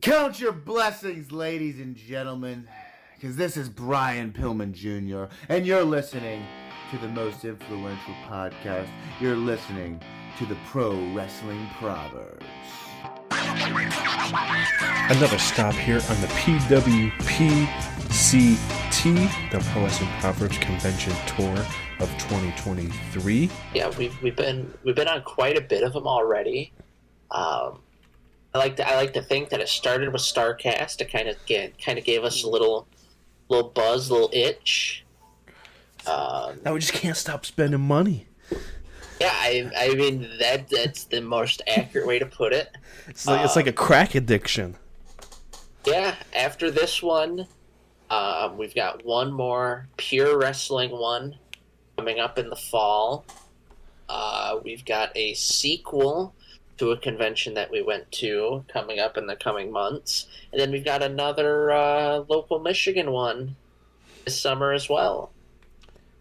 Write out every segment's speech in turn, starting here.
Count your blessings, ladies and gentlemen, because this is Brian Pillman Jr., and you're listening to the most influential podcast. You're listening to the Pro Wrestling Proverbs. Another stop here on the PWPCT, the Pro Wrestling Proverbs Convention Tour of 2023. Yeah, we've been on quite a bit of them already. I like to think that it started with Starcast. It kind of gave us a little buzz, a little itch. Now we just can't stop spending money. Yeah, I mean that's the most accurate way to put it. It's like a crack addiction. Yeah, after this one, we've got one more pure wrestling one coming up in the fall. We've got a sequel to a convention that we went to coming up in the coming months. And then we've got another local Michigan one this summer as well.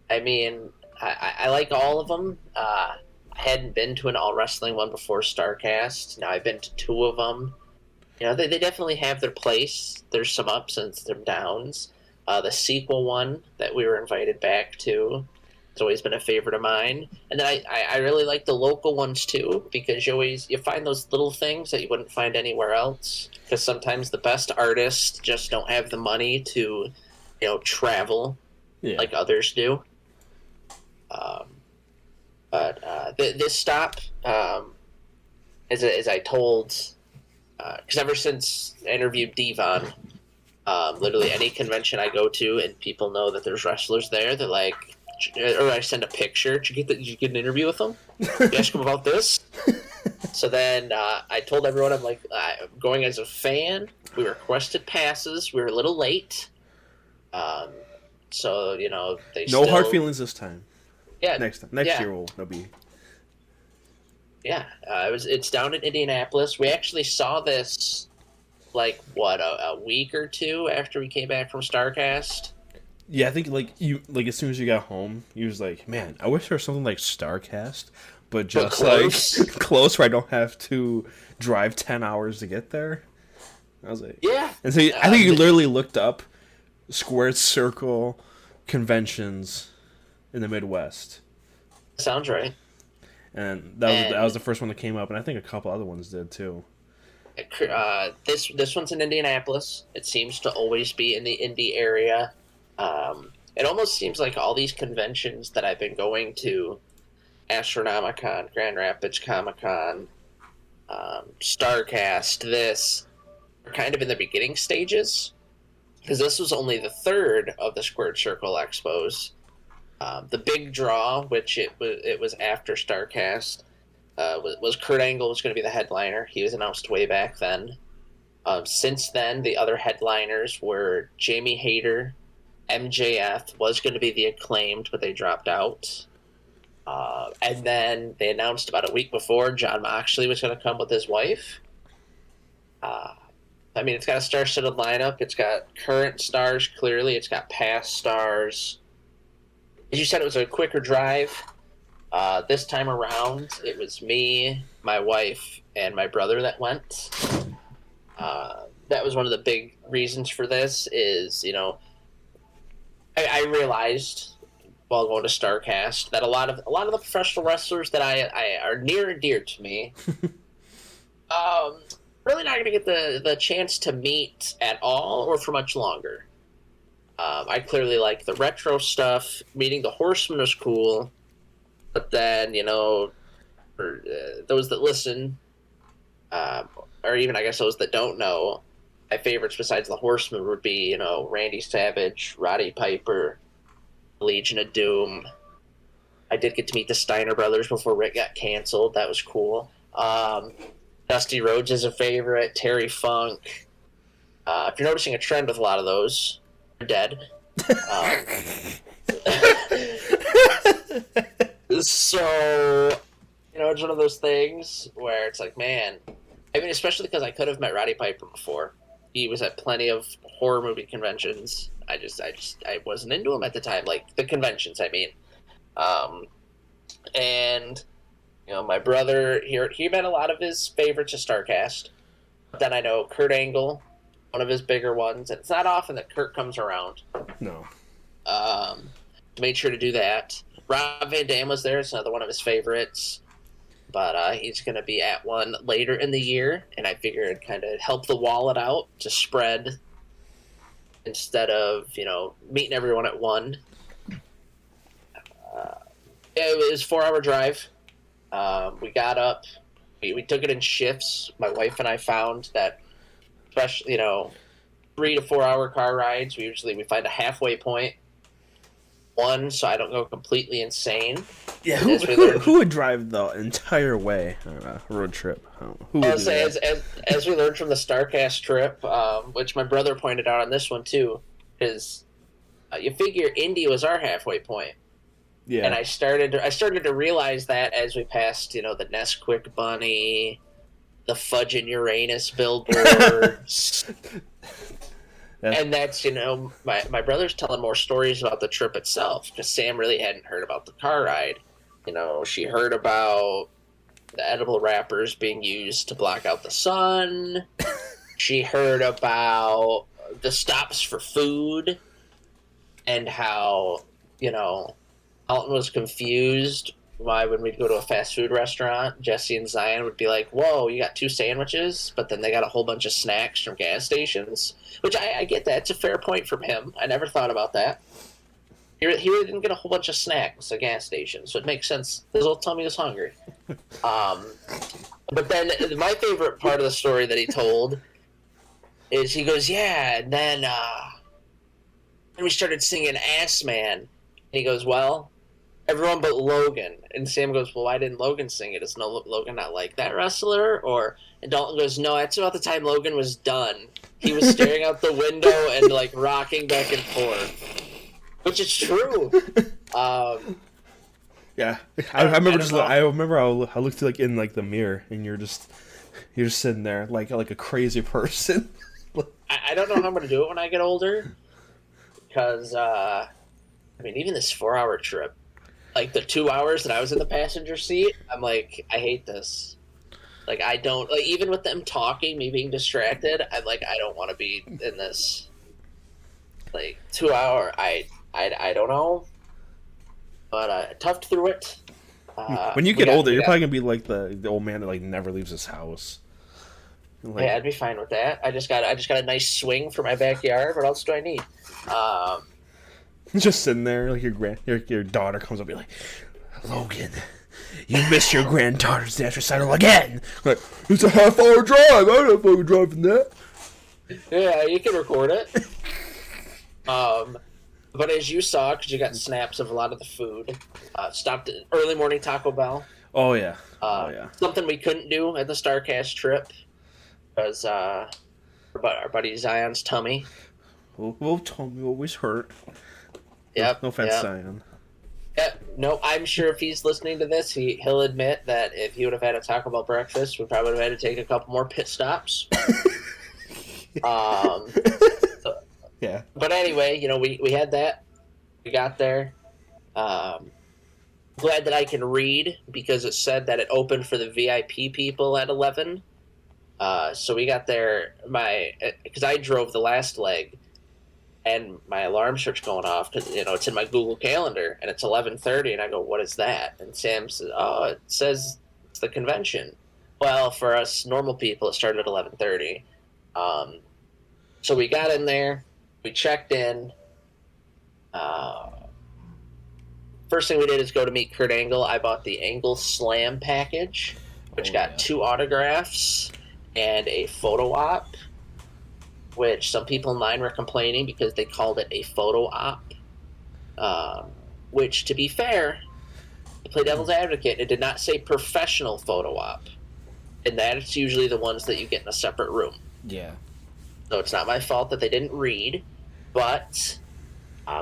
I mean, I like all of them. I hadn't been to an all-wrestling one before Starcast. Now I've been to two of them. You know, they definitely have their place. There's some ups and some downs. The sequel one that we were invited back to, it's always been a favorite of mine. And then I really like the local ones too, because you find those little things that you wouldn't find anywhere else. Because sometimes the best artists just don't have the money to, travel like others do. But this stop, as I told, because ever since I interviewed Devon, literally any convention I go to and people know that there's wrestlers there, they're like, or I send a picture. Did you get an interview with them? You ask them about this? So then I told everyone, I'm like, I'm going as a fan. We requested passes. We were a little late. So, they No hard feelings this time. Yeah. Next year will be. Yeah. It's down in Indianapolis. We actually saw this, a week or two after we came back from Starcast. Yeah, I think as soon as you got home, you was like, man, I wish there was something like Starcast, but just close. Close where I don't have to drive 10 hours to get there. I was like, yeah. And so I think you literally looked up squared circle conventions in the Midwest. Sounds right. And that was the first one that came up, and I think a couple other ones did too. This one's in Indianapolis. It seems to always be in the Indy area. It almost seems like all these conventions that I've been going to, Astronomicon, Grand Rapids Comic-Con, Starcast, this, are kind of in the beginning stages. Because this was only the third of the Squared Circle Expos. The big draw, which it was after Starcast, was Kurt Angle was going to be the headliner. He was announced way back then. Since then, the other headliners were Jamie Hayter, MJF was going to be the Acclaimed, but they dropped out. And then they announced about a week before Jon Moxley was going to come with his wife. It's got a star-studded lineup. It's got current stars, clearly. It's got past stars. As you said, it was a quicker drive. This time around, it was me, my wife, and my brother that went. That was one of the big reasons for this is, I realized while going to Starcast that a lot of the professional wrestlers that I are near and dear to me, really not going to get the chance to meet at all or for much longer. I clearly like the retro stuff. Meeting the Horsemen was cool, but then for those that listen, or even I guess those that don't know, my favorites besides the Horsemen would be, Randy Savage, Roddy Piper, Legion of Doom. I did get to meet the Steiner brothers before Rick got canceled. That was cool. Dusty Rhodes is a favorite. Terry Funk. If you're noticing a trend with a lot of those, they're dead. So, it's one of those things where it's like, man, especially because I could have met Roddy Piper before. He was at plenty of horror movie conventions. I wasn't into him at the time, like the conventions, I mean. And my brother here, he met a lot of his favorites at Starcast. But then I know Kurt Angle, one of his bigger ones. And it's not often that Kurt comes around. No. Made sure to do that. Rob Van Dam was there. It's another one of his favorites. But he's going to be at one later in the year. And I figured it'd kind of help the wallet out to spread instead of, meeting everyone at one. It was a 4-hour drive. We got up. We took it in shifts. My wife and I found that, especially, 3 to 4 hour car rides, we find a halfway point. One, so I don't go completely insane. Yeah, who would drive the entire way on a road trip? Who would do that? As we learned from the StarCast trip, which my brother pointed out on this one too, is you figure Indy was our halfway point. Yeah. And I started to realize that as we passed, the Nesquik Bunny, the Fudge and Uranus billboards. And that's, my brother's telling more stories about the trip itself because Sam really hadn't heard about the car ride. She heard about the edible wrappers being used to block out the sun. She heard about the stops for food and how, Alton was confused why when we'd go to a fast food restaurant, Jesse and Zion would be like, whoa, you got 2 sandwiches, but then they got a whole bunch of snacks from gas stations, which I get that. It's a fair point from him. I never thought about that. He really didn't get a whole bunch of snacks at gas stations, so it makes sense. His old tummy was hungry. But then my favorite part of the story that he told is he goes, yeah, and then we started singing Ass Man. And he goes, well, everyone but Logan. And Sam goes, well, why didn't Logan sing it? Is Logan not like that wrestler? And Dalton goes, no, that's about the time Logan was done. He was staring out the window and rocking back and forth, which is true. Yeah, I remember I looked in the mirror and you're just sitting there like a crazy person. I don't know how I'm going to do it when I get older because even this 4-hour trip. The 2 hours that I was in the passenger seat, I'm like, I hate this. I don't even with them talking, me being distracted. I'm like, I don't want to be in this. 2 hour, I don't know, but toughed through it. When you get older, you're probably gonna be like the old man that never leaves his house. Yeah, I'd be fine with that. I just got a nice swing for my backyard. What else do I need? Just sitting there, your daughter comes up and be like, Logan, you missed your granddaughter's dance recital again. It's a half-hour drive. I'm not fucking driving that. Yeah, you can record it. But as you saw, because you got snaps of a lot of the food, stopped at early morning Taco Bell. Oh yeah. Something we couldn't do at the StarCast trip because our buddy Zion's tummy. Well, tummy always hurt. Yep. No offense, Zion. No, I'm sure if he's listening to this, he'll admit that if he would have had a Taco Bell breakfast, we probably would have had to take a couple more pit stops. Yeah. But anyway, we had that. We got there. Glad that I can read because it said that it opened for the VIP people at 11. So we got there. Because I drove the last leg. And my alarm starts going off because it's in my Google Calendar and it's 11:30 and I go, what is that? And Sam says, oh, it says it's the convention. Well, for us normal people, it started at 11:30. So we got in there, we checked in. First thing we did is go to meet Kurt Angle. I bought the Angle Slam package, which got 2 autographs and a photo op. Which some people online were complaining because they called it a photo op. Which, to be fair, to play devil's advocate, it did not say professional photo op. And that's usually the ones that you get in a separate room. Yeah. So it's not my fault that they didn't read. But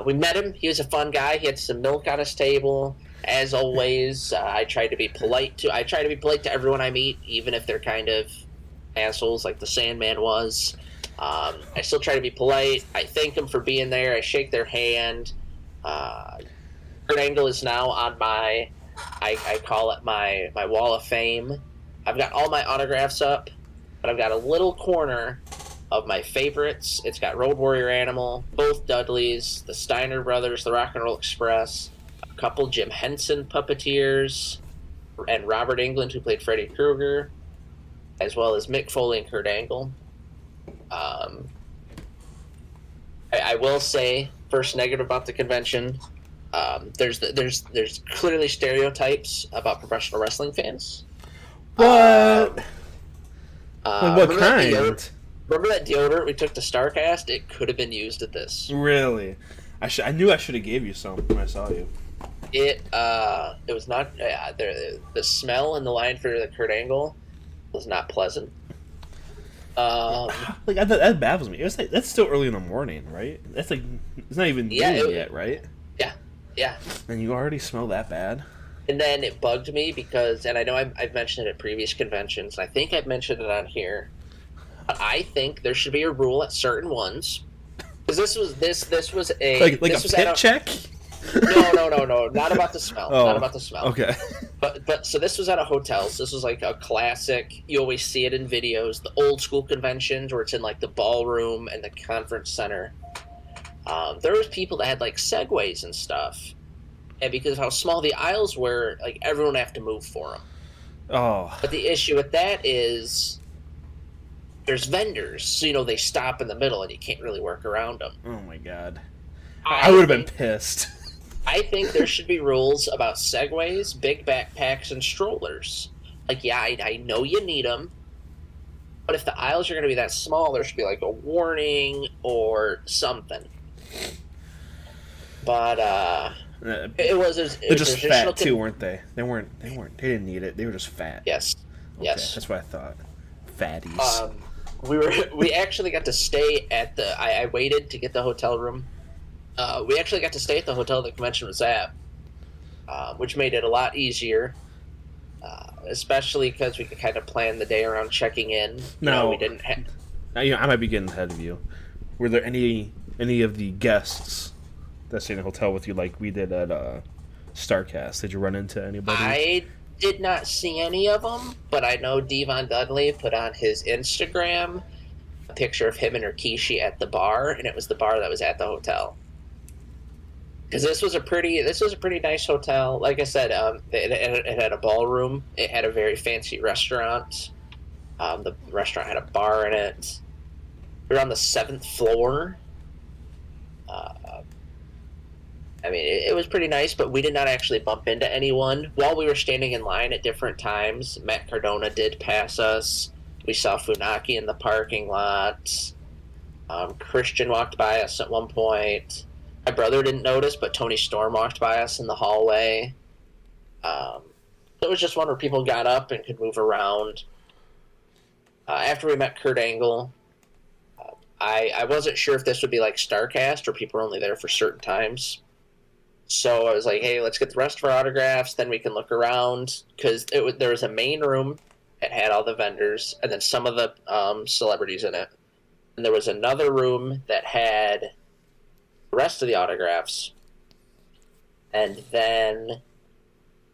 we met him. He was a fun guy. He had some milk on his table. As always, I try to be polite to everyone I meet, even if they're kind of assholes like the Sandman was. I still try to be polite. I thank them for being there. I shake their hand. Kurt Angle is now on my, I call it my wall of fame. I've got all my autographs up. but I've got a little corner of my favorites. It's got Road Warrior Animal, both Dudleys, the Steiner Brothers, the Rock and Roll Express, a couple Jim Henson puppeteers, and Robert Englund, who played Freddy Krueger, as well as Mick Foley and Kurt Angle. I will say, first negative about the convention, there's clearly stereotypes about professional wrestling fans. What? What kind? Remember that deodorant we took to StarCast? It could have been used at this. Really? I knew I should have gave you some when I saw you. It was not. The smell in the line for the Kurt Angle was not pleasant. Like that baffles me. It was like that's still early in the morning, right? That's like it's not even noon yet, right? Yeah. And you already smell that bad? And then it bugged me because, and I know I've mentioned it at previous conventions, and I think I've mentioned it on here. But I think there should be a rule at certain ones, because this was a like this a was pit check. No, not about the smell. Oh, not about the smell. Okay. But so this was at a hotel. So this was like a classic. You always see it in videos, the old school conventions where it's in like the ballroom and the conference center. There was people that had like segways and stuff, and because of how small the aisles were, like everyone would have to move for them. Oh. But the issue with that is there's vendors, so they stop in the middle and you can't really work around them. Oh my god. I would have been pissed. I think there should be rules about segways, big backpacks, and strollers. Like, yeah, I know you need them, but if the aisles are going to be that small, there should be like a warning or something. But it was they're just fat too, weren't they? They didn't need it. They were just fat. Yes. Okay, Yes. That's what I thought. Fatties. We actually got to stay at I waited to get the hotel room. We actually got to stay at the hotel the convention was at, which made it a lot easier, especially because we could kind of plan the day around checking in. We didn't. I might be getting ahead of you. Were there any of the guests that stayed in the hotel with you, like we did at StarCast? Did you run into anybody? I did not see any of them, but I know Devon Dudley put on his Instagram a picture of him and Rikishi at the bar, and it was the bar that was at the hotel. Because this was a pretty nice hotel. Like I said, it had a ballroom. It had a very fancy restaurant. The restaurant had a bar in it. We were on the 7th floor. It was pretty nice, but we did not actually bump into anyone. While we were standing in line at different times, Matt Cardona did pass us. We saw Funaki in the parking lot. Christian walked by us at one point. My brother didn't notice, but Tony Storm walked by us in the hallway. It was just one where people got up and could move around. After we met Kurt Angle, I wasn't sure if this would be like StarCast or people were only there for certain times. So I was like, hey, let's get the rest of our autographs, then we can look around. Because there was a main room that had all the vendors, and then some of the celebrities in it. And there was another room that had the rest of the autographs. And then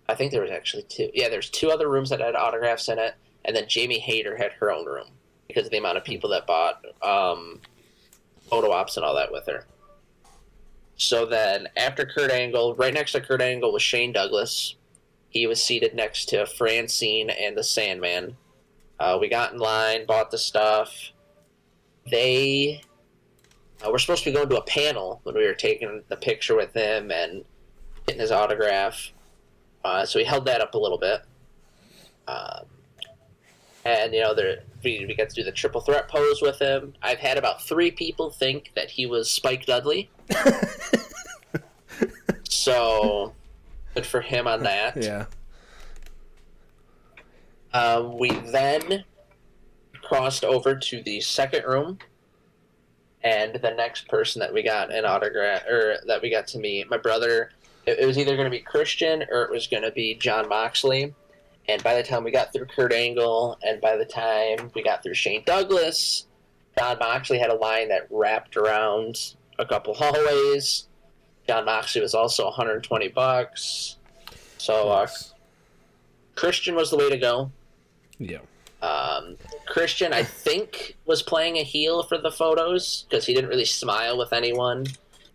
I think there was actually two. Yeah, there's two other rooms that had autographs in it. And then Jamie Hayter had her own room because of the amount of people that bought photo ops and all that with her. So then after Kurt Angle, right next to Kurt Angle was Shane Douglas. He was seated next to Francine and the Sandman. We got in line, bought the stuff. They were supposed to be going to a panel when we were taking the picture with him and getting his autograph. So we held that up a little bit. And, we got to do the triple threat pose with him. I've had about 3 people think that he was Spike Dudley. So, good for him on that. Yeah. We then crossed over to the second room. And the next person that we got an autograph, or that we got to meet, my brother, it was either going to be Christian or it was going to be John Moxley. And by the time we got through Kurt Angle, and by the time we got through Shane Douglas, John Moxley had a line that wrapped around a couple hallways. John Moxley was also $120. So Christian was the way to go. Yeah. Christian, I think, was playing a heel for the photos because he didn't really smile with anyone,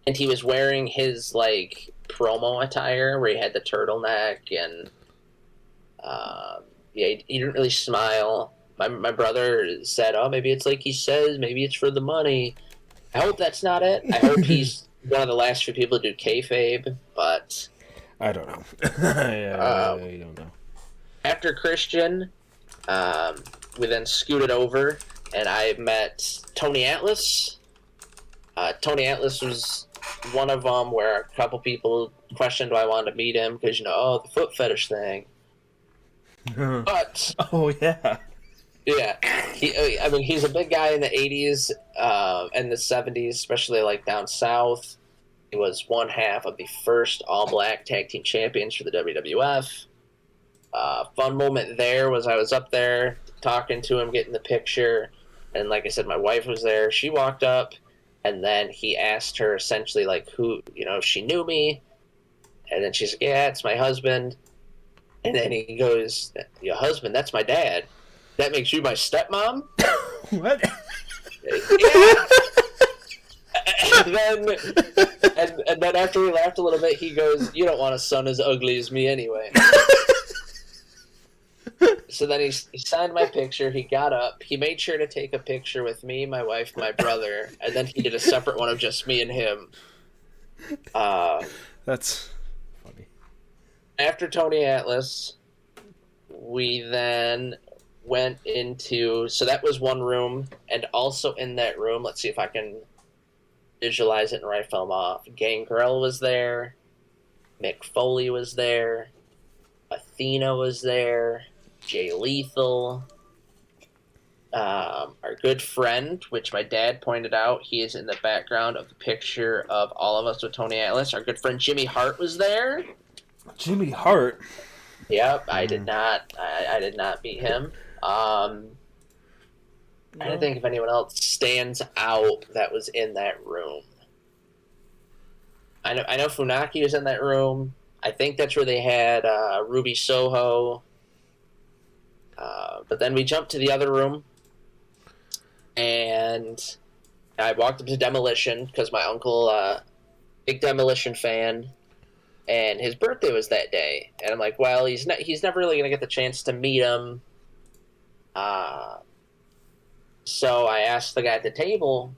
and he was wearing his like promo attire where he had the turtleneck and yeah, he didn't really smile. My brother said, "Oh, maybe it's like he says, maybe it's for the money." I hope that's not it. I hope he's one of the last few people to do kayfabe, but I don't know. I don't know. After Christian, we then scooted over, and I met Tony Atlas. Tony Atlas was one of them where a couple people questioned why I wanted to meet him because, the foot fetish thing. But oh yeah, yeah, he's a big guy in the 80s and the 70s, especially like down south. He was one half of the first all-black tag team champions for the WWF. Fun moment there was I was up there talking to him, getting the picture, and like I said, my wife was there. She walked up, and then he asked her essentially like who, if she knew me, and then she's like, "Yeah, it's my husband." And then he goes, "Your husband? That's my dad. That makes you my stepmom?" What? Yeah. And then after we laughed a little bit, he goes, "You don't want a son as ugly as me anyway." So then he signed my picture. He got up. He made sure to take a picture with me, my wife, my brother, and then he did a separate one of just me and him. That's funny. After Tony Atlas, we then went into... So that was one room, and also in that room, let's see if I can visualize it and write film off. Gangrel was there. Mick Foley was there. Athena was there. Jay Lethal. Our good friend, which my dad pointed out, he is in the background of the picture of all of us with Tony Atlas. Our good friend Jimmy Hart was there. Jimmy Hart. Yep, I did not meet him. I don't think if anyone else stands out that was in that room. I know Funaki was in that room. I think that's where they had Ruby Soho. But then we jumped to the other room, and I walked up to Demolition because my uncle, big Demolition fan, and his birthday was that day. And I'm like, well, he's never really gonna get the chance to meet him. So I asked the guy at the table,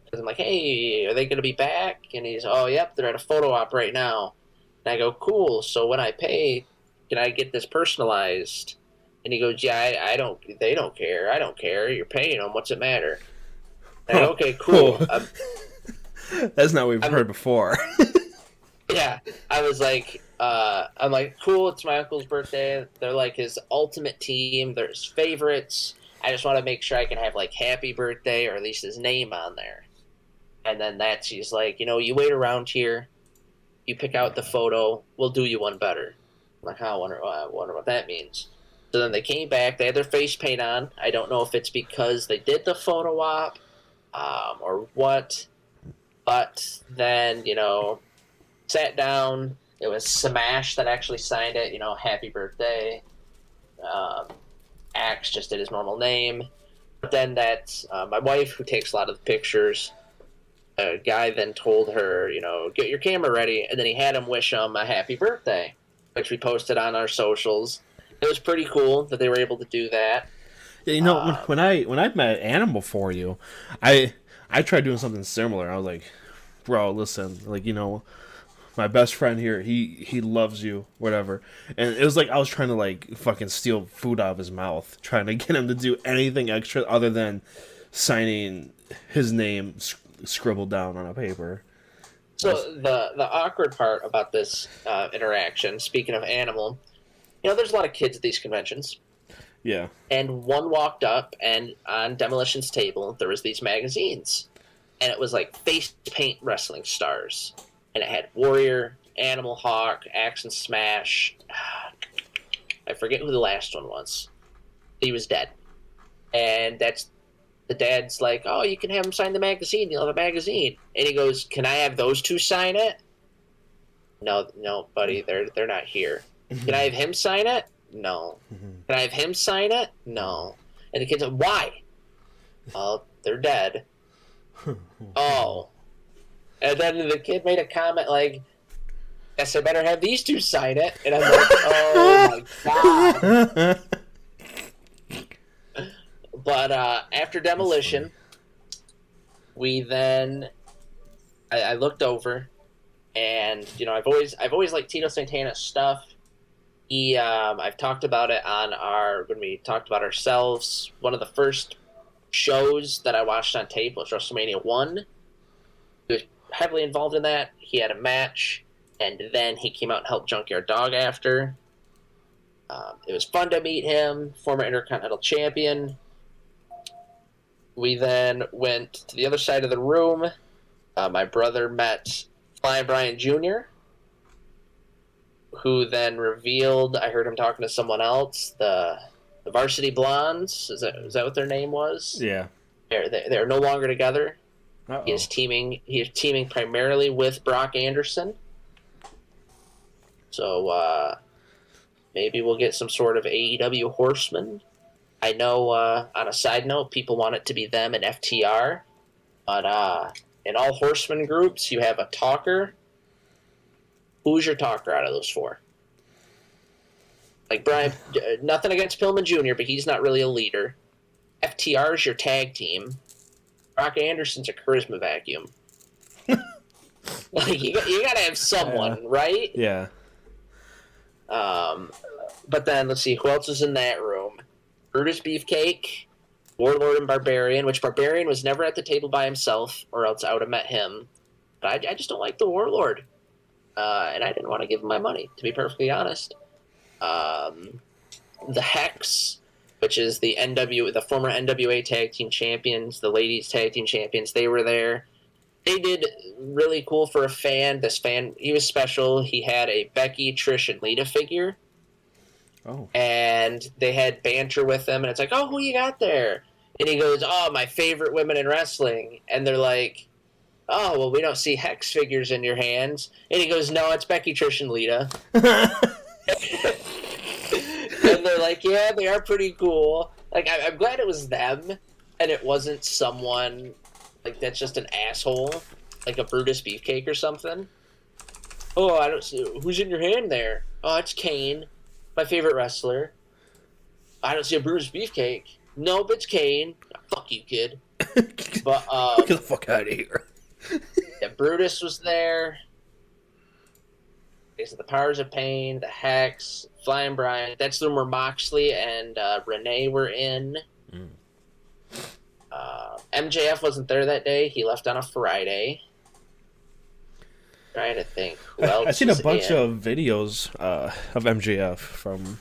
because I'm like, "Hey, are they gonna be back?" And he's, "Oh, yep, they're at a photo op right now." And I go, "Cool. So when I pay, can I get this personalized?" And he goes, "Yeah, they don't care. I don't care. You're paying them. What's it matter?" And I go, "Okay, cool." That's not what we've heard before. Yeah. I was like, I'm like, "Cool, it's my uncle's birthday. They're like his ultimate team. They're his favorites. I just want to make sure I can have like happy birthday or at least his name on there." And then he's like, "You wait around here. You pick out the photo. We'll do you one better." I'm like, "Oh, I wonder what that means." So then they came back. They had their face paint on. I don't know if it's because they did the photo op or what. But then, sat down. It was Smash that actually signed it. Happy birthday. Axe just did his normal name. But then my wife, who takes a lot of the pictures, a guy then told her, "Get your camera ready." And then he had him wish him a happy birthday, which we posted on our socials. It was pretty cool that they were able to do that. When I met Animal for you, I tried doing something similar. I was like, "Bro, listen, like, my best friend here, he loves you, whatever." And it was like I was trying to like fucking steal food out of his mouth, trying to get him to do anything extra other than signing his name scribbled down on a paper. So the awkward part about this interaction, speaking of Animal, there's a lot of kids at these conventions. Yeah. And one walked up, and on Demolition's table, there was these magazines. And it was like face paint wrestling stars. And it had Warrior, Animal Hawk, Axe and Smash. I forget who the last one was. He was dead. And the dad's like, "Oh, you can have him sign the magazine. You'll have a magazine." And he goes, "Can I have those two sign it?" No, buddy, they're not here. "Can I have him sign it?" No. Can I have him sign it? No. And the kid's like, why? Oh, they're dead. Oh. And then the kid made a comment like, guess I better have these two sign it. And I'm like, oh my god. But after demolition, we then I looked over, and I've always liked Tito Santana's stuff. I've talked about it when we talked about ourselves. One of the first shows that I watched on tape was WrestleMania 1. He was heavily involved in that. He had a match, and then he came out and helped Junkyard Dog after. It was fun to meet him, former Intercontinental Champion. We then went to the other side of the room. My brother met Flying Brian Jr., who then revealed, I heard him talking to someone else, the Varsity Blondes. Is that what their name was? Yeah. They're no longer together. Uh-oh. He is teaming primarily with Brock Anderson. So maybe we'll get some sort of AEW Horseman. I know, on a side note, people want it to be them and FTR. But in all Horseman groups, you have a talker. Who's your talker out of those four? Like Brian, nothing against Pillman Jr., but he's not really a leader. FTR is your tag team. Brock Anderson's a charisma vacuum. Like you gotta have someone, right? Yeah. But then let's see who else is in that room. Brutus Beefcake, Warlord, and Barbarian. Which Barbarian was never at the table by himself, or else I would have met him. But I just don't like the Warlord. And I didn't want to give him my money, to be perfectly honest. The Hex, which is the former NWA Tag Team Champions, the Ladies Tag Team Champions, they were there. They did really cool for a fan. This fan, he was special. He had a Becky, Trish, and Lita figure. Oh. And they had banter with him, and it's like, oh, who you got there? And he goes, oh, my favorite women in wrestling. And they're like, oh, well, we don't see Hex figures in your hands. And he goes, no, it's Becky, Trish, and Lita. And they're like, yeah, they are pretty cool. Like, I'm glad it was them, and it wasn't someone, like, that's just an asshole, like a Brutus Beefcake or something. Oh, I don't see, who's in your hand there? Oh, it's Kane, my favorite wrestler. I don't see a Brutus Beefcake. Nope, it's Kane. Fuck you, kid. But, get the fuck out of here. Yeah, Brutus was there. The Powers of Pain, the Hex, Flying Brian. That's the room where Moxley and Renee were in. MJF wasn't there that day. He left on a Friday. Trying to think who else. I've seen a bunch of videos of MJF from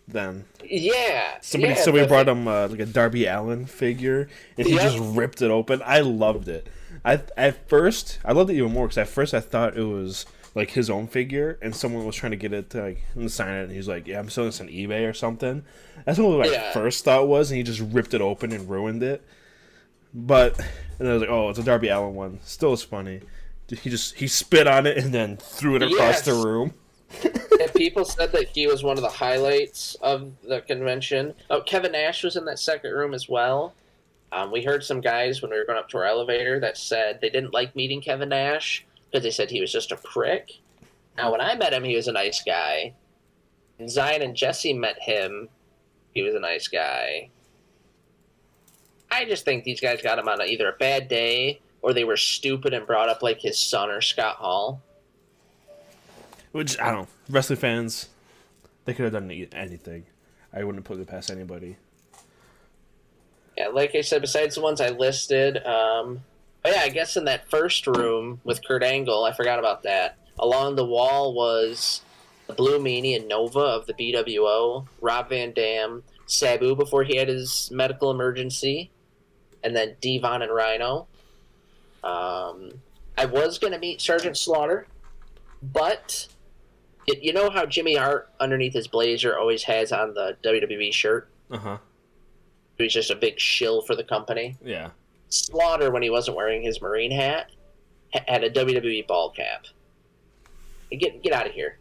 then. Yeah. Somebody brought him like a Darby Allin figure, and he just ripped it open. I loved it. At first, I loved it even more because at first I thought it was like his own figure, and someone was trying to get it to like sign it, and he's like, "Yeah, I'm selling this on eBay or something." That's what my first thought was, and he just ripped it open and ruined it. But and I was like, "Oh, it's a Darby Allin one." Still, it's funny. He spit on it and then threw it across the room. And people said that he was one of the highlights of the convention. Oh, Kevin Nash was in that second room as well. We heard some guys when we were going up to our elevator that said they didn't like meeting Kevin Nash because they said he was just a prick. Now, when I met him, he was a nice guy. When Zion and Jesse met him, he was a nice guy. I just think these guys got him on either a bad day or they were stupid and brought up like his son or Scott Hall. Which, I don't know. Wrestling fans, they could have done anything. I wouldn't put it past anybody. Yeah, like I said, besides the ones I listed, I guess in that first room with Kurt Angle, I forgot about that. Along the wall was the Blue Meanie and Nova of the BWO, Rob Van Dam, Sabu before he had his medical emergency, and then Devon and Rhino. I was going to meet Sergeant Slaughter, but you know how Jimmy Hart underneath his blazer always has on the WWE shirt? Uh-huh. He's just a big shill for the company. Yeah. Slaughter, when he wasn't wearing his Marine hat, had a WWE ball cap. Get out of here.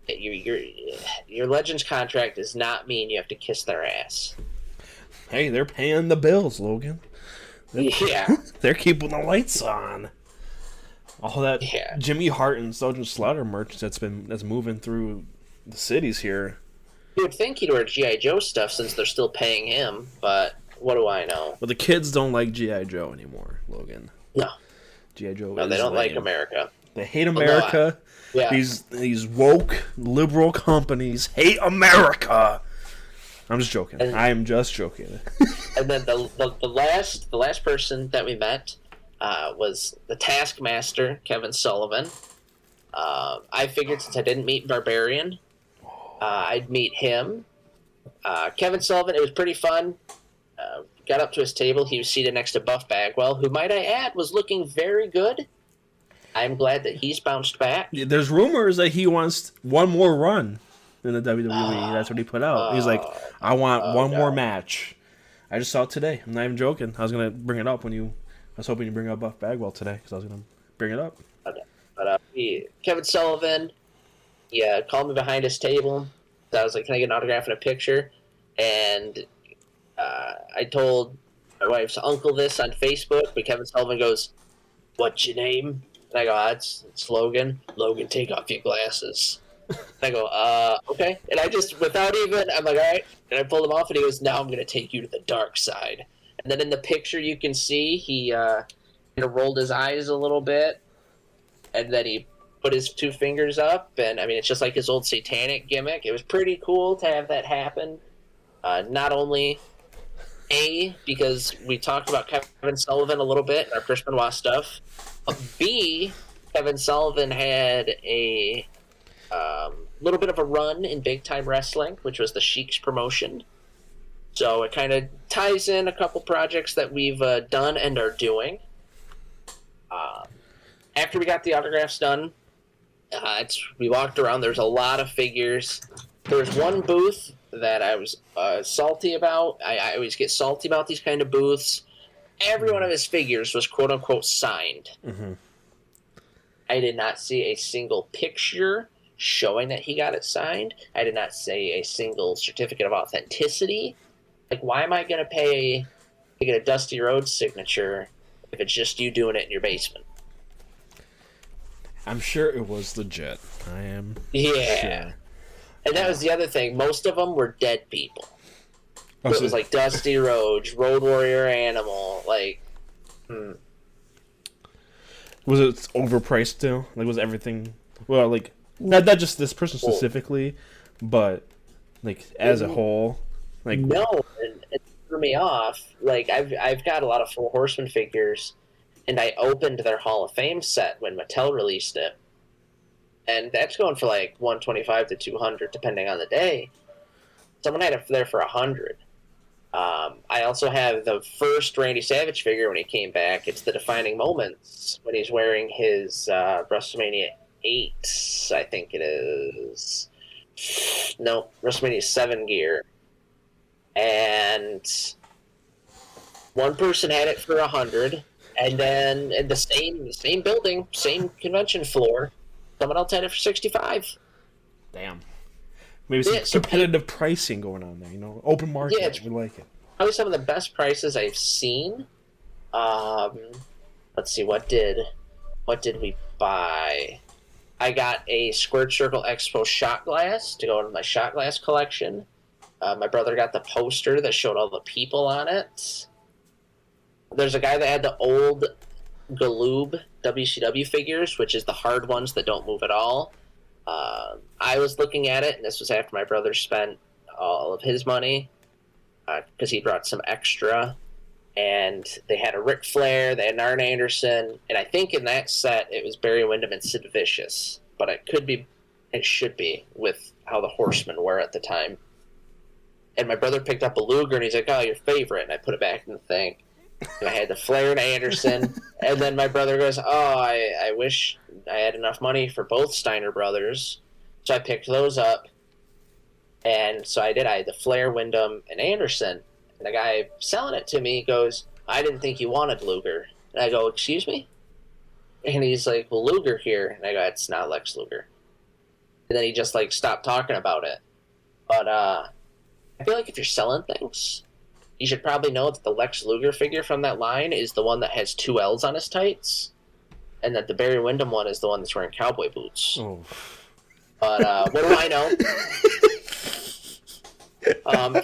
Your Legends contract does not mean you have to kiss their ass. Hey, they're paying the bills, Logan. Yeah. They're keeping the lights on. All that Jimmy Hart and Sergeant Slaughter merch that's moving through the cities here. You would think he'd wear G.I. Joe stuff since they're still paying him, but what do I know? But the kids don't like G.I. Joe anymore, Logan. No. G.I. Joe No, they don't like America. They hate America. Yeah. These woke liberal companies hate America. I'm just joking. I am just joking. And then the last person that we met was the Taskmaster, Kevin Sullivan. I figured since I didn't meet Barbarian, I'd meet him. Kevin Sullivan, it was pretty fun. Got up to his table. He was seated next to Buff Bagwell, who, might I add, was looking very good. I'm glad that he's bounced back. There's rumors that he wants one more run in the WWE. That's what he put out. He's like, I want one more match. I just saw it today. I'm not even joking. I was going to bring it up I was hoping you bring up Buff Bagwell today because I was going to bring it up. But Kevin Sullivan, called me behind his table. So I was like, can I get an autograph and a picture? And I told my wife's uncle this on Facebook, but Kevin Sullivan goes, what's your name? And I go, it's Logan. Logan, take off your glasses. And I go, okay. And I just, without even, I'm like, all right. And I pulled him off, and he goes, now I'm going to take you to the dark side. And then in the picture you can see he rolled his eyes a little bit, and then he put his two fingers up. And, I mean, it's just like his old satanic gimmick. It was pretty cool to have that happen. Not only, because we talked about Kevin Sullivan a little bit in our Chris Benoit stuff, B, Kevin Sullivan had a little bit of a run in Big Time Wrestling, which was the Sheik's promotion. So it kind of ties in a couple projects that we've done and are doing. After we got the autographs done, we walked around. There's a lot of figures. There was one booth that I was salty about. I always get salty about these kind of booths. Every one of his figures was quote-unquote signed. Mm-hmm. I did not see a single picture showing that he got it signed. I did not see a single certificate of authenticity. Like, why am I going to pay to get a Dusty Rhodes signature if it's just you doing it in your basement? I'm sure it was legit. I am sure. And that was the other thing. Most of them were dead people. It was like Dusty Rhodes, Road Warrior Animal, Was it overpriced too? Like, was everything... Well, like, not just this person specifically, but, like, as a whole? Like, no, it threw me off. Like, I've got a lot of Four Horsemen figures, and I opened their Hall of Fame set when Mattel released it. And that's going for, like, $125 to $200, depending on the day. Someone had it there for $100. I also have the first Randy Savage figure when he came back. It's the Defining Moments when he's wearing his WrestleMania 8, I think it is. No, WrestleMania 7 gear. And one person had it for $100, and then in the same building, same convention floor, someone else had it for $65. Damn. Maybe some competitive pricing going on there, open market. Yeah, we like it. Probably some of the best prices I've seen. Let's see, what did we buy? I got a Squared Circle Expo shot glass to go into my shot glass collection. My brother got the poster that showed all the people on it. There's a guy that had the old Galoob WCW figures, which is the hard ones that don't move at all. I was looking at it, and this was after my brother spent all of his money because he brought some extra. And they had a Ric Flair, they had an Arn Anderson, and I think in that set it was Barry Windham and Sid Vicious. But it should be with how the Horsemen were at the time. And my brother picked up a Luger, and he's like, oh, your favorite. And I put it back in the thing. And I had the Flair and Anderson. And then my brother goes, oh, I wish I had enough money for both Steiner brothers. So I picked those up. And so I did. I had the Flair, Wyndham, and Anderson. And the guy selling it to me goes, I didn't think you wanted Luger. And I go, excuse me? And he's like, well, Luger here. And I go, it's not Lex Luger. and then he just like stopped talking about it. But I feel like if you're selling things, you should probably know that the Lex Luger figure from that line is the one that has 2 L's on his tights, and that the Barry Windham one is the one that's wearing cowboy boots. Oh. But what do I know?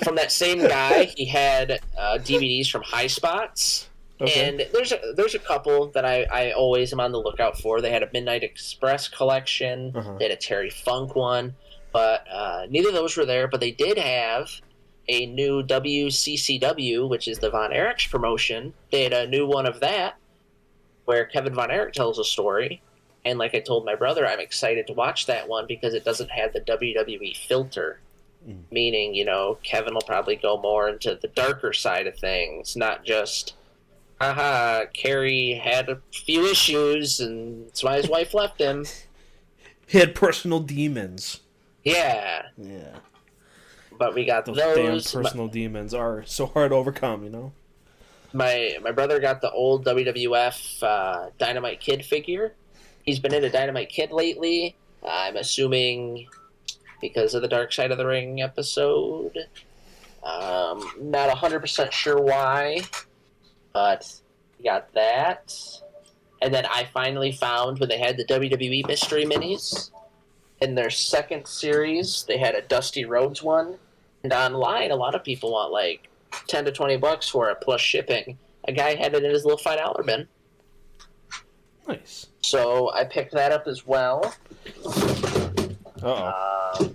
From that same guy, he had DVDs from High Spots. Okay. And there's a couple that I always am on the lookout for. They had a Midnight Express collection. They had a Terry Funk one. But neither of those were there. But they did have a new WCCW, which is the Von Erich's promotion. They had a new one of that where Kevin Von Erich tells a story. And like I told my brother, I'm excited to watch that one because it doesn't have the WWE filter. Meaning, you know, Kevin will probably go more into the darker side of things, not just, haha, Kerry had a few issues and that's why his wife left him. He had personal demons. Yeah. Yeah. But we got Those those. damn personal demons are so hard to overcome, you know? My brother got the old WWF Dynamite Kid figure. He's been into Dynamite Kid lately. I'm assuming because of the Dark Side of the Ring episode. Not 100% sure why, but we got that. And then I finally found when they had the WWE Mystery Minis, in their second series, they had a Dusty Rhodes one. And online, a lot of people want like $10 to $20 for it plus shipping. A guy had it in his little $5 bin. Nice. So I picked that up as well. Uh-oh.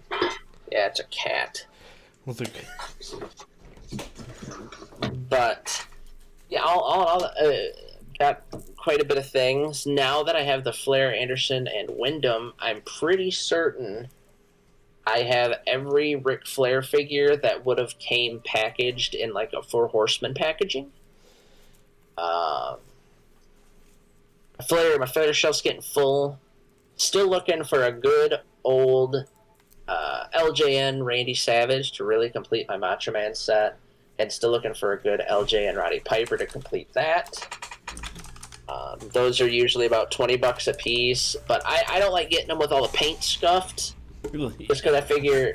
Yeah, it's a cat. Well, But yeah, all got quite a bit of things. Now that I have the Flair, Anderson, and Wyndham, I'm pretty certain I have every Ric Flair figure that would have came packaged in like a Four Horsemen packaging. My Flair shelf's getting full. Still looking for a good old LJN Randy Savage to really complete my Macho Man set, and still looking for a good LJN Roddy Piper to complete that. Those are usually about $20 a piece, but I don't like getting them with all the paint scuffed. Really? Just because I figure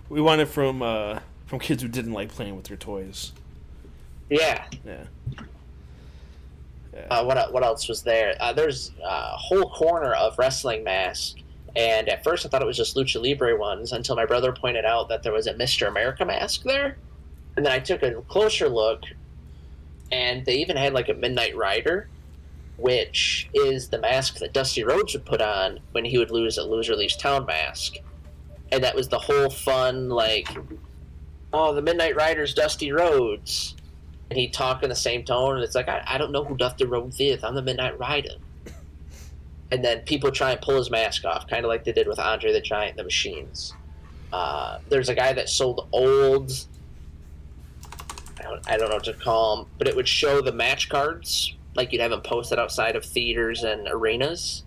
we want it from kids who didn't like playing with their toys. Yeah. What else was there? There's a whole corner of wrestling masks, and at first I thought it was just Lucha Libre ones until my brother pointed out that there was a Mr. America mask there. And then I took a closer look, and they even had like a Midnight Rider, which is the mask that Dusty Rhodes would put on when he would lose a Loser Leaves Town mask. And that was the whole fun, like, oh, the Midnight Rider's Dusty Rhodes. And he'd talk in the same tone, and it's like, I don't know who Dusty Rhodes is. I'm the Midnight Rider. And then people try and pull his mask off, kind of like they did with Andre the Giant and the Machines. There's a guy that sold old, I don't know what to call them, but it would show the match cards, like you'd have them posted outside of theaters and arenas.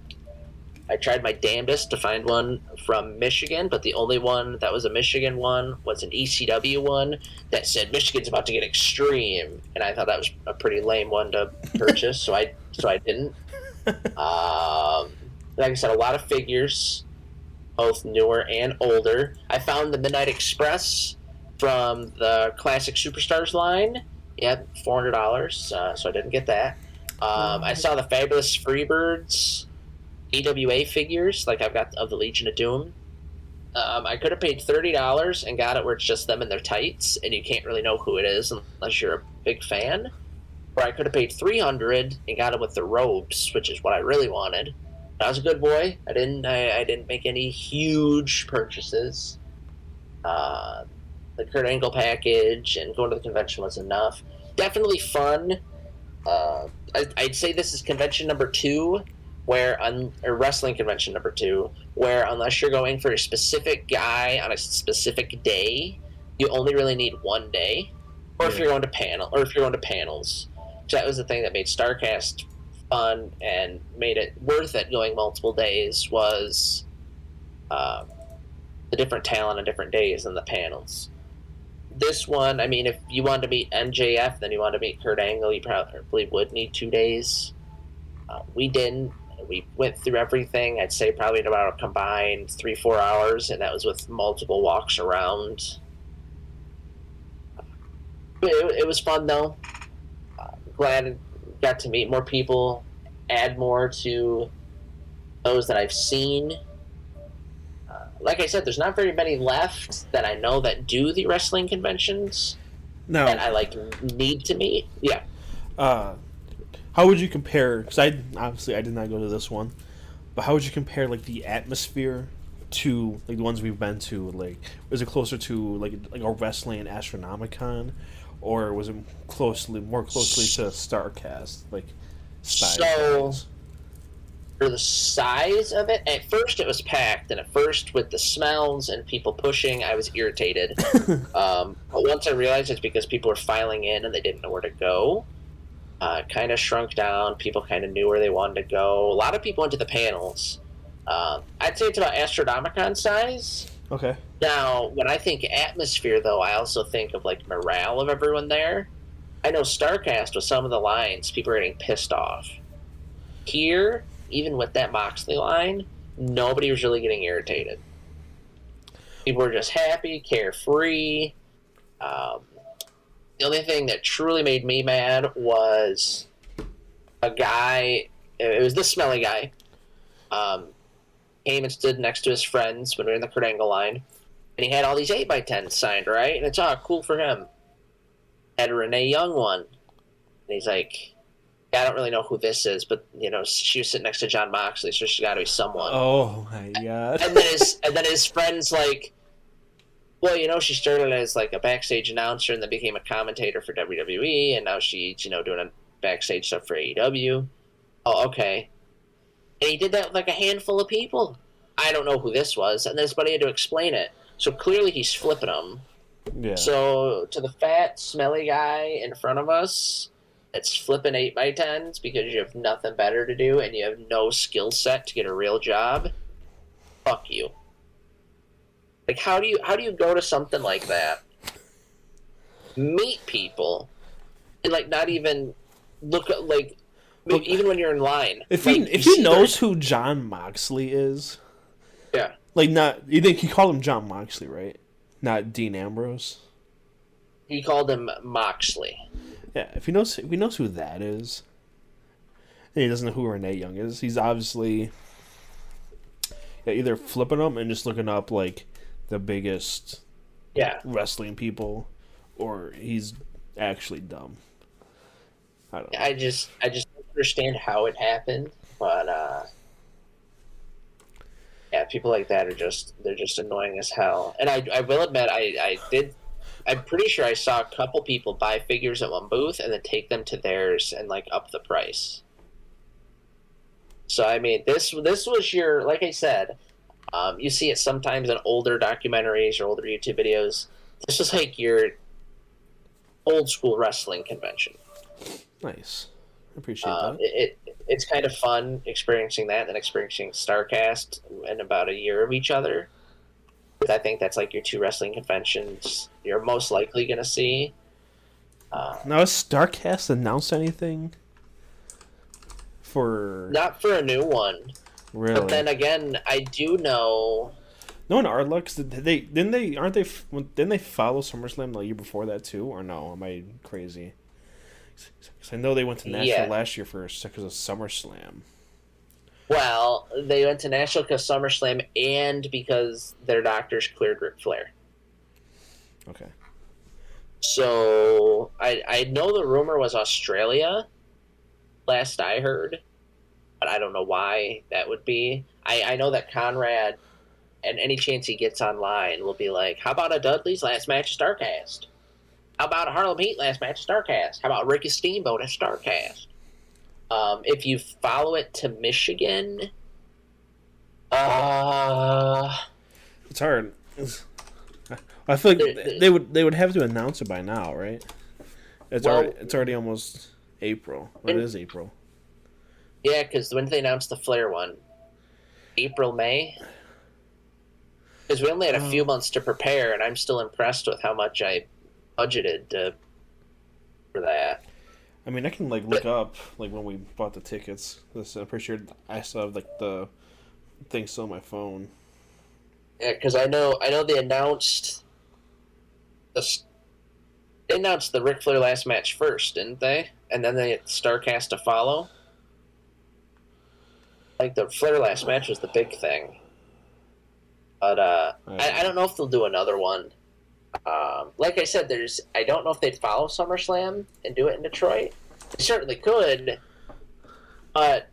I tried my damnedest to find one from Michigan, but the only one that was a Michigan one was an ECW one that said Michigan's about to get extreme, and I thought that was a pretty lame one to purchase, so I didn't. Like I said, a lot of figures, both newer and older. I found the Midnight Express from the Classic Superstars line. Yeah, $400, so I didn't get that. I saw the Fabulous Freebirds AWA figures, like I've got of the Legion of Doom. I could have paid $30 and got it where it's just them in their tights, and you can't really know who it is unless you're a big fan. Or I could have paid $300 and got it with the robes, which is what I really wanted. I was a good boy. I didn't make any huge purchases. The Kurt Angle package and going to the convention was enough. Definitely fun. I'd say this is convention number 2, or wrestling convention number 2, where unless you're going for a specific guy on a specific day, you only really need one day. Or if you're going to panels. So that was the thing that made StarCast fun and made it worth it going multiple days was the different talent on different days and the panels. This one, I mean, if you wanted to meet MJF, then you wanted to meet Kurt Angle, you probably would need 2 days. We didn't, We went through everything. I'd say probably in about a combined 3-4 hours, and that was with multiple walks around. It was fun though. Glad I got to meet more people, add more to those that I've seen. Like I said, there's not very many left that I know that do the wrestling conventions that I Now, need to meet. Yeah. how would you compare? Because I did not go to this one, but how would you compare like the atmosphere to like the ones we've been to? Like, was it closer to like a wrestling Astronomicon, or was it more closely to Starcast? Like, size So wise? for the size of it, at first it was packed, and at first with the smells and people pushing, I was irritated. But once I realized it's because people were filing in and they didn't know where to go, it kind of shrunk down. People kind of knew where they wanted to go. A lot of people went to the panels. I'd say it's about Astronomicon size. Okay. Now, when I think atmosphere, though, I also think of like morale of everyone there. I know Starcast with some of the lines, people are getting pissed off. Here, even with that Moxley line, nobody was really getting irritated. People were just happy, carefree. The only thing that truly made me mad was a guy. It was this smelly guy. Came and stood next to his friends when we were in the Kurt Angle line, and he had all these 8x10s signed, right? And it's cool for him. Had a Renee Young one, and he's like, yeah, I don't really know who this is, but she was sitting next to John Moxley, so she's got to be someone. Oh my god. And then his friends like, well, she started as like a backstage announcer and then became a commentator for WWE, and now she's doing a backstage stuff for AEW. Oh, okay. And he did that with like a handful of people. I don't know who this was, and then his buddy had to explain it. So clearly he's flipping them. Yeah. So to the fat, smelly guy in front of us that's flipping 8x10s because you have nothing better to do and you have no skill set to get a real job, fuck you. Like, how do you go to something like that, meet people, and like not even look at like even when you're in line? If like, he knows who John Moxley is, yeah, like not you think he called him John Moxley, right? Not Dean Ambrose. he called him Moxley. Yeah, if he knows who that is, and he doesn't know who Renee Young is, he's obviously either flipping them and just looking up like the biggest wrestling people, or he's actually dumb. I don't know. I just don't understand how it happened, but people like that they're just annoying as hell. And I will admit I'm pretty sure I saw a couple people buy figures at one booth and then take them to theirs and like up the price. So I mean, this was your, like I said, you see it sometimes in older documentaries or older YouTube videos. This was like your old school wrestling convention. Nice. I appreciate that. It's kind of fun experiencing that and experiencing Starcast in about a year of each other. I think that's like your two wrestling conventions you're most likely going to see. Now, has Starcast announced anything for? Not for a new one. Really? But then again, I do know. No, in our luck, didn't they follow SummerSlam the year before that too, or no? Am I crazy? Because I know they went to Nashville last year because of SummerSlam. Well, they went to Nashville because SummerSlam and because their doctors cleared Ric Flair. Okay. So I know the rumor was Australia, last I heard, but I don't know why that would be. I know that Conrad, and any chance he gets online, will be like, how about a Dudley's last match at Starcast? How about a Harlem Heat last match at Starcast? How about Ricky Steamboat at Starcast? If you follow it to Michigan, it's hard. I feel like they would have to announce it by now, right? It's already almost April. It is April. Yeah, because when did they announce the Flair one? April, May? Because we only had a few months to prepare, and I'm still impressed with how much I budgeted for that. I mean, I can like look up like when we bought the tickets. I'm pretty sure I still have like the thing still on my phone. Yeah, because I know they announced the Ric Flair last match first, didn't they? And then they had Starcast to follow. Like the Flair last match was the big thing, but I don't know if they'll do another one. Like I said, I don't know if they'd follow SummerSlam and do it in Detroit. They certainly could, but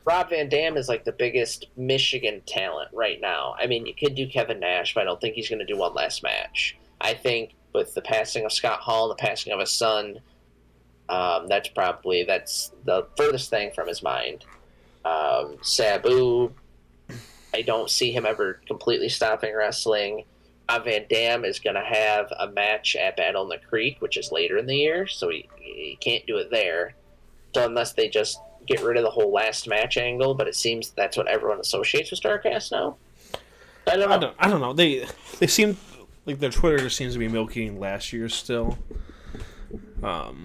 Rob Van Dam is like the biggest Michigan talent right now. I mean, you could do Kevin Nash, but I don't think he's going to do one last match. I think with the passing of Scott Hall and the passing of his son, that's the furthest thing from his mind. Sabu, I don't see him ever completely stopping wrestling. Van Dam is going to have a match at Battle in the Creek, which is later in the year, so he can't do it there. So unless they just get rid of the whole last match angle, but it seems that's what everyone associates with StarCast now. I don't know. I don't know. They seem like their Twitter just seems to be milking last year still. But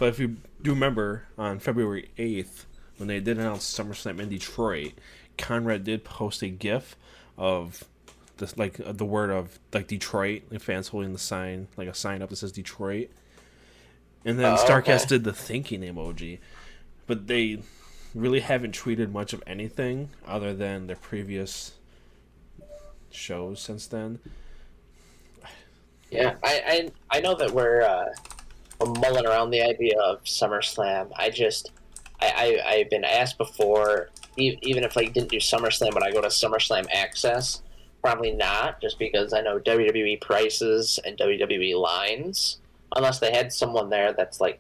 if you do remember, on February 8th, when they did announce SummerSlam in Detroit, Conrad did post a GIF of this, like the word of like Detroit, like fans holding the sign, like a sign up that says Detroit, and then Starcast did the thinking emoji, but they really haven't tweeted much of anything other than their previous shows since then. Yeah, I know that we're mulling around the idea of SummerSlam. I've been asked before, even if I didn't do SummerSlam, would I go to SummerSlam Access? Probably not, just because I know WWE prices and WWE lines. Unless they had someone there that's like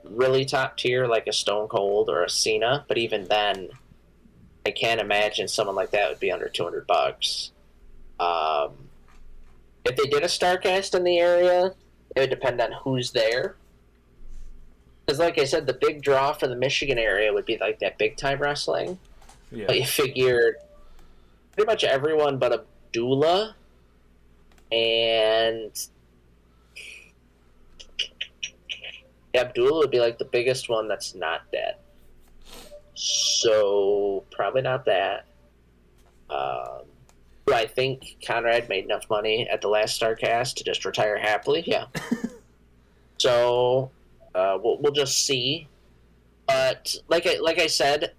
really top tier, like a Stone Cold or a Cena. But even then, I can't imagine someone like that would be under $200. If they did a StarCast in the area, it would depend on who's there. Because, like I said, the big draw for the Michigan area would be like that big time wrestling. Yeah. But you figure pretty much everyone but Abdullah and Abdullah would be like the biggest one that's not dead. So probably not that. Do I think Conrad made enough money at the last StarCast to just retire happily? Yeah. So we'll just see. But like I said,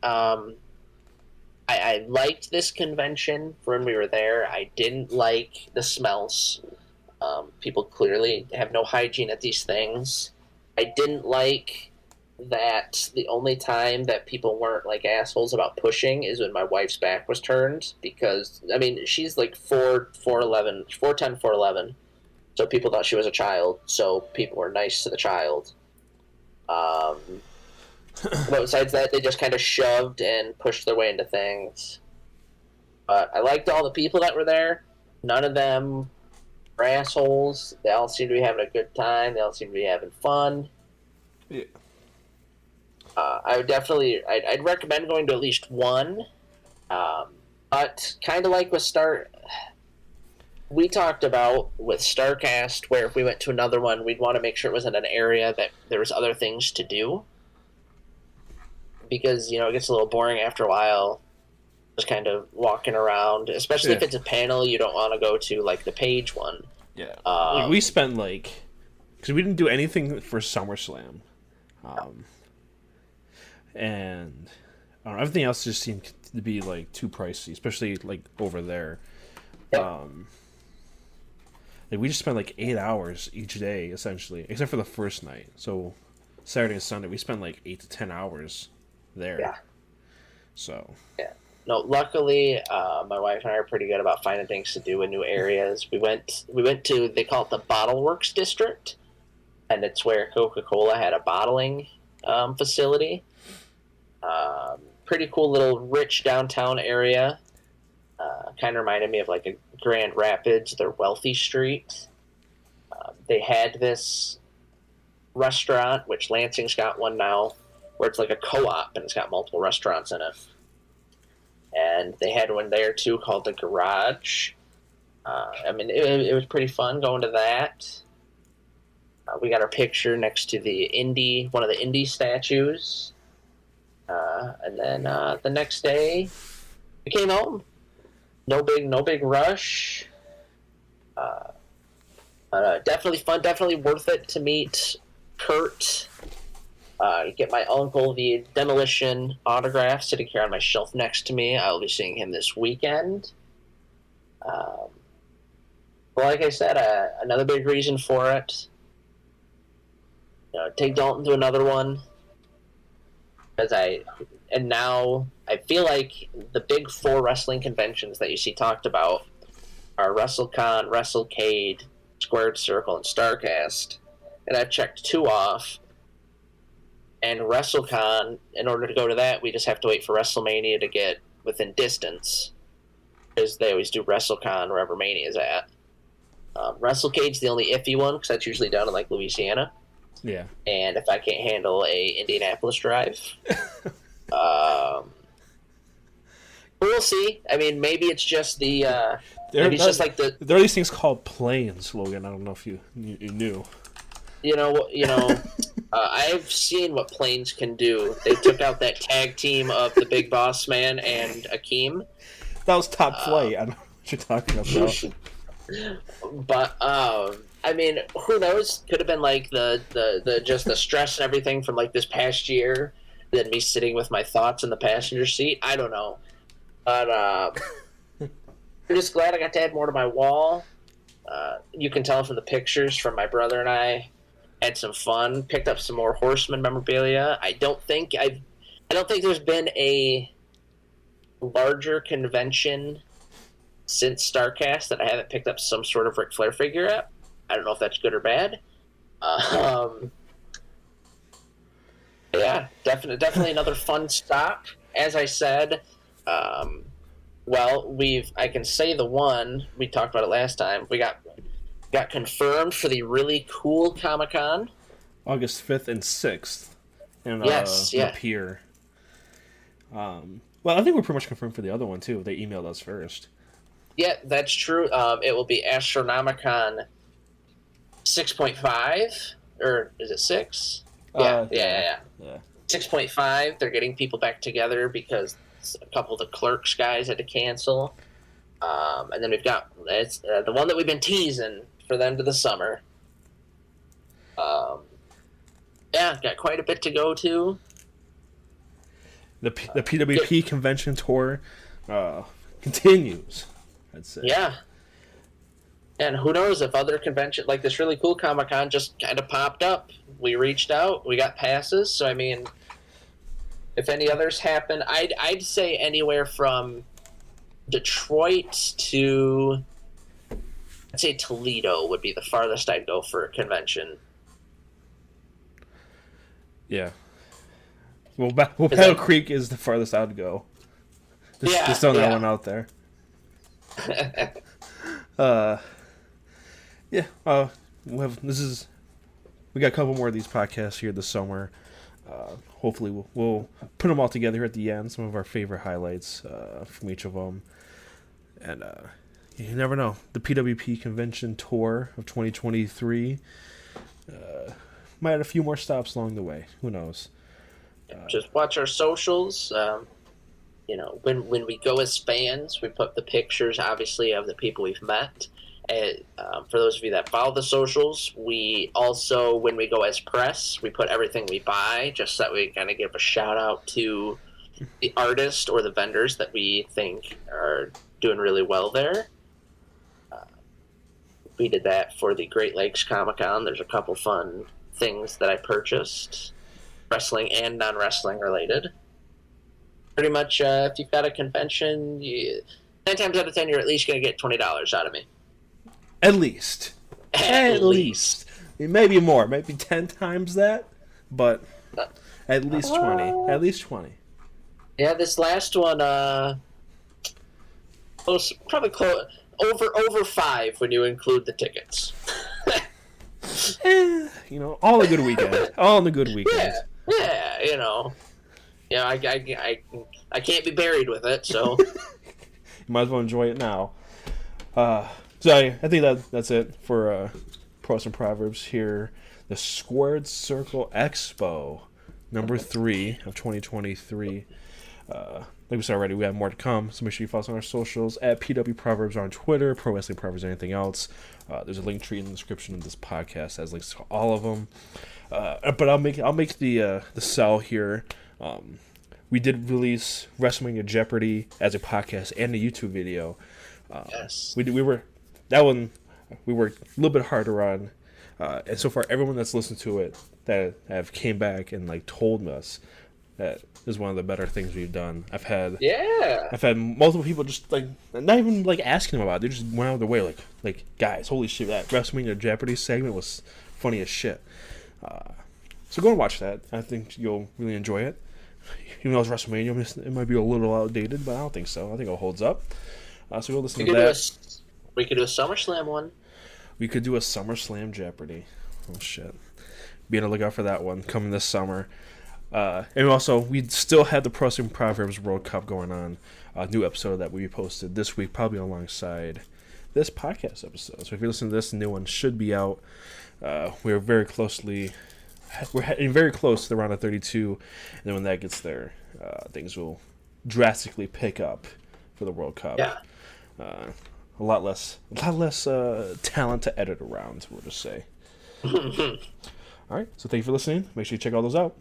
I liked this convention for when we were there. I didn't like the smells. People clearly have no hygiene at these things. I didn't like that the only time that people weren't like assholes about pushing is when my wife's back was turned, because I mean she's like 4'11", 4'10", 4'11", so people thought she was a child, so people were nice to the child. But besides that, they just kind of shoved and pushed their way into things. But I liked all the people that were there. None of them were assholes. They all seemed to be having a good time. They all seemed to be having fun. Yeah. I would definitely... I'd recommend going to at least one. But kind of like with we talked about with StarCast, where if we went to another one, we'd want to make sure it was in an area that there was other things to do. Because, it gets a little boring after a while, just kind of walking around. Especially if it's a panel you don't want to go to, like the Page one. Yeah. We spent, because we didn't do anything for SummerSlam. And I don't know, everything else just seemed to be, too pricey, especially, over there. Yep. We just spent, 8 hours each day, essentially, except for the first night. So, Saturday and Sunday, we spent, 8 to 10 hours there. Yeah. So. Yeah. No, luckily, my wife and I are pretty good about finding things to do in new areas. We went to, they call it the Bottle Works District, and it's where Coca-Cola had a bottling facility. Pretty cool little rich downtown area. Kind of reminded me of a Grand Rapids, their wealthy street. They had this restaurant, which Lansing's got one now, where it's like a co-op and it's got multiple restaurants in it. And they had one there too called the Garage. It was pretty fun going to that. We got our picture next to one of the indie statues. And then the next day, we came home. No big rush. Definitely fun. Definitely worth it to meet Kurt. Get my uncle the Demolition autograph sitting here on my shelf next to me. I will be seeing him this weekend. Well, like I said, another big reason for it. Take Dalton to another one. Now I feel like the big 4 wrestling conventions that you see talked about are WrestleCon, WrestleCade, Squared Circle, and StarCast. And I've checked 2 off. And WrestleCon, in order to go to that, we just have to wait for WrestleMania to get within distance. Because they always do WrestleCon wherever Mania is at. WrestleCade's the only iffy one, because that's usually down in Louisiana. Yeah. And if I can't handle a Indianapolis drive, we'll see. I mean, maybe it's just the there are these things called planes, Logan. I don't know if you knew. I've seen what planes can do. They took out that tag team of the Big Boss Man and Akeem. That was Top Flight. I don't know what you're talking about. But I mean, who knows? Could have been the stress and everything from this past year. Then me sitting with my thoughts in the passenger seat. I don't know, but I'm just glad I got to add more to my wall. You can tell from the pictures from my brother and I. Had some fun. Picked up some more Horseman memorabilia. I don't think there's been a larger convention since StarCast that I haven't picked up some sort of Ric Flair figure at. I don't know if that's good or bad. Yeah, definitely another fun stop. As I said, I can say the one we talked about it last time. We got confirmed for the really cool Comic-Con. August 5th and 6th. In the pier. Well, I think we're pretty much confirmed for the other one, too. They emailed us first. Yeah, that's true. It will be Astronomicon 6.5. Or is it 6? Yeah. 6.5. They're getting people back together because a couple of the Clerks guys had to cancel. And then we've got the one that we've been teasing for the end of the summer. Got quite a bit to go to. The PWP convention tour continues, I'd say. Yeah. And who knows if other conventions, like this really cool Comic-Con just kind of popped up. We reached out, we got passes, so I mean, if any others happen, I'd say anywhere from Detroit to, I'd say Toledo would be the farthest I'd go for a convention. Yeah. Well, Battle Creek is the farthest I'd go. Just throwing that one out there. We got a couple more of these podcasts here this summer. Hopefully we'll put them all together at the end, some of our favorite highlights from each of them. And you never know. The PWP convention tour of 2023 might have a few more stops along the way. Who knows? Just watch our socials. When we go as fans, we put the pictures, obviously, of the people we've met. And for those of you that follow the socials, we also, when we go as press, we put everything we buy, just so that we kind of give a shout out to the artist or the vendors that we think are doing really well there. We did that for the Great Lakes Comic-Con. There's a couple fun things that I purchased, wrestling and non-wrestling related. Pretty much, if you've got a convention, 9 times out of 10, you're at least going to get $20 out of me. At least. Maybe more. Maybe 10 times that. But at least 20. At least 20. Yeah, this last one, probably close, over 5 when you include the tickets. All a good weekend. All in a good weekend. Yeah, I can't be buried with it, so you might as well enjoy it now. So I think that's it for Pros and Proverbs here the Squared Circle Expo, number 3 of 2023. Like we said already, we have more to come, so make sure you follow us on our socials at PW Proverbs on Twitter, Pro Wrestling Proverbs, or anything else. There's a link tree in the description of this podcast that has links to all of them. But I'll make the sell here. We did release WrestleMania Jeopardy as a podcast and a YouTube video. Yes. We were that one. We worked a little bit harder on, and so far everyone that's listened to it that have came back and like told us that is one of the better things we've done. I've had multiple people just like not even like asking them about it. They just went out of their way like guys, holy shit, that WrestleMania Jeopardy segment was funny as shit. So go and watch that. I think you'll really enjoy it. Even though it's WrestleMania, it might be a little outdated, but I don't think so. I think it holds up. So go listen to that. We could do a SummerSlam one. We could do a SummerSlam Jeopardy. Oh shit! Be on the lookout for that one coming this summer. And also, we still have the Pro Wrestling Proverbs World Cup going on. A new episode that we posted this week, probably alongside this podcast episode. So if you're listening to this, the new one should be out. We're heading very close to the round of 32, and then when that gets there, things will drastically pick up for the World Cup. Yeah. A lot less talent to edit around, we'll just say. All right, so thank you for listening. Make sure you check all those out.